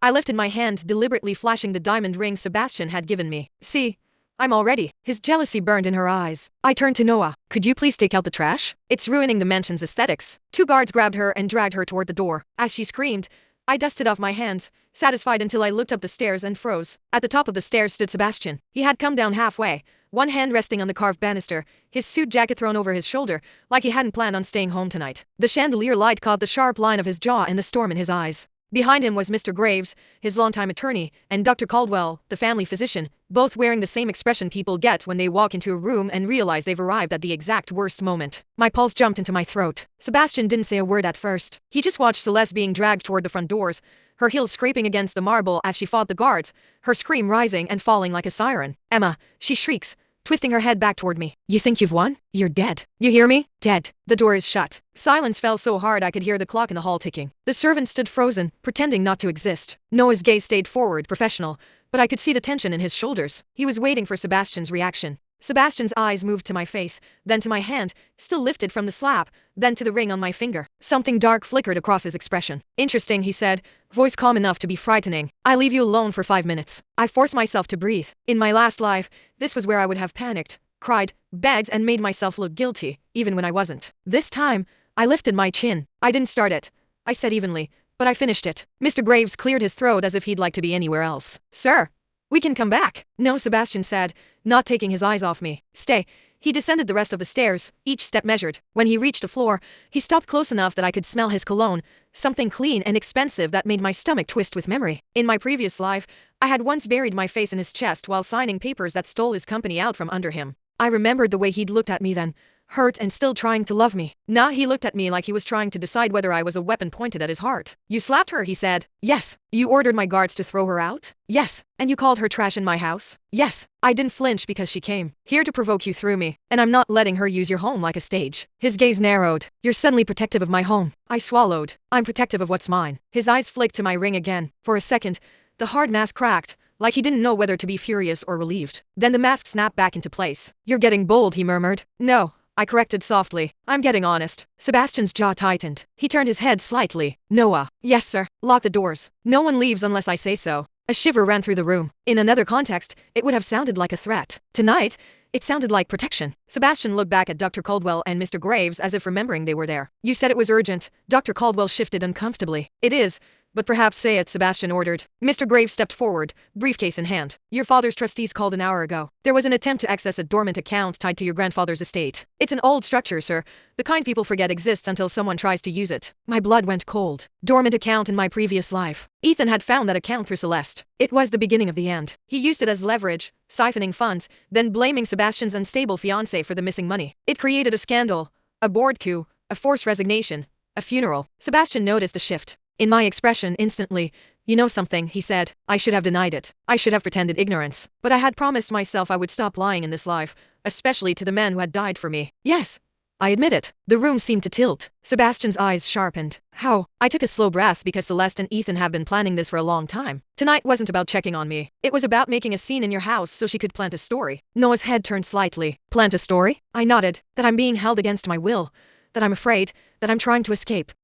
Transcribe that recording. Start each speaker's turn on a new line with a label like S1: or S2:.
S1: I lifted my hand, deliberately flashing the diamond ring Sebastian had given me. See? I'm all ready. His jealousy burned in her eyes. I turned to Noah. Could you please take out the trash? It's ruining the mansion's aesthetics. Two guards grabbed her and dragged her toward the door. As she screamed, I dusted off my hands, satisfied until I looked up the stairs and froze. At the top of the stairs stood Sebastian. He had come down halfway, one hand resting on the carved banister, his suit jacket thrown over his shoulder, like he hadn't planned on staying home tonight. The chandelier light caught the sharp line of his jaw and the storm in his eyes. Behind him was Mr. Graves, his longtime attorney, and Dr. Caldwell, the family physician, both wearing the same expression people get when they walk into a room and realize they've arrived at the exact worst moment. My pulse jumped into my throat. Sebastian didn't say a word at first. He just watched Celeste being dragged toward the front doors, her heels scraping against the marble as she fought the guards, her scream rising and falling like a siren. Emma, she shrieks, twisting her head back toward me. You think you've won? You're dead. You hear me? Dead. The door is shut. Silence fell so hard I could hear the clock in the hall ticking. The servant stood frozen, pretending not to exist. Noah's gaze stayed forward, professional, but I could see the tension in his shoulders. He was waiting for Sebastian's reaction. Sebastian's eyes moved to my face, then to my hand, still lifted from the slap, then to the ring on my finger. Something dark flickered across his expression. Interesting, he said, voice calm enough to be frightening. I leave you alone for 5 minutes. I forced myself to breathe. In my last life, this was where I would have panicked, cried, begged, and made myself look guilty, even when I wasn't. This time, I lifted my chin. I didn't start it, I said evenly, but I finished it. Mr. Graves cleared his throat as if he'd like to be anywhere else. Sir, we can come back. No, Sebastian said, not taking his eyes off me. Stay. He descended the rest of the stairs, each step measured. When he reached the floor, he stopped close enough that I could smell his cologne, something clean and expensive that made my stomach twist with memory. In my previous life, I had once buried my face in his chest while signing papers that stole his company out from under him. I remembered the way he'd looked at me then, hurt and still trying to love me. Now he looked at me like he was trying to decide whether I was a weapon pointed at his heart. You slapped her, he said. Yes. You ordered my guards to throw her out? Yes. And you called her trash in my house? Yes. I didn't flinch because she came here to provoke you through me, and I'm not letting her use your home like a stage. His gaze narrowed. You're suddenly protective of my home. I swallowed. I'm protective of what's mine. His eyes flicked to my ring again. For a second, the hard mask cracked, like he didn't know whether to be furious or relieved. Then the mask snapped back into place. You're getting bold, he murmured. No. I corrected softly. I'm getting honest. Sebastian's jaw tightened. He turned his head slightly. Noah. Yes, sir. Lock the doors. No one leaves unless I say so. A shiver ran through the room. In another context, it would have sounded like a threat. Tonight, it sounded like protection. Sebastian looked back at Dr. Caldwell and Mr. Graves as if remembering they were there. You said it was urgent. Dr. Caldwell shifted uncomfortably. It is. But perhaps say it, Sebastian ordered. Mr. Graves stepped forward, briefcase in hand. Your father's trustees called an hour ago. There was an attempt to access a dormant account tied to your grandfather's estate. It's an old structure, sir. The kind people forget exists until someone tries to use it. My blood went cold. Dormant account in my previous life. Ethan had found that account through Celeste. It was the beginning of the end. He used it as leverage, siphoning funds, then blaming Sebastian's unstable fiance for the missing money. It created a scandal, a board coup, a forced resignation, a funeral. Sebastian noticed a shift in my expression instantly. You know something, he said. I should have denied it. I should have pretended ignorance. But I had promised myself I would stop lying in this life, especially to the men who had died for me. Yes, I admit it. The room seemed to tilt. Sebastian's eyes sharpened. How? I took a slow breath because Celeste and Ethan have been planning this for a long time. Tonight wasn't about checking on me. It was about making a scene in your house so she could plant a story. Noah's head turned slightly. Plant a story? I nodded. That I'm being held against my will. That I'm afraid. That I'm trying to escape.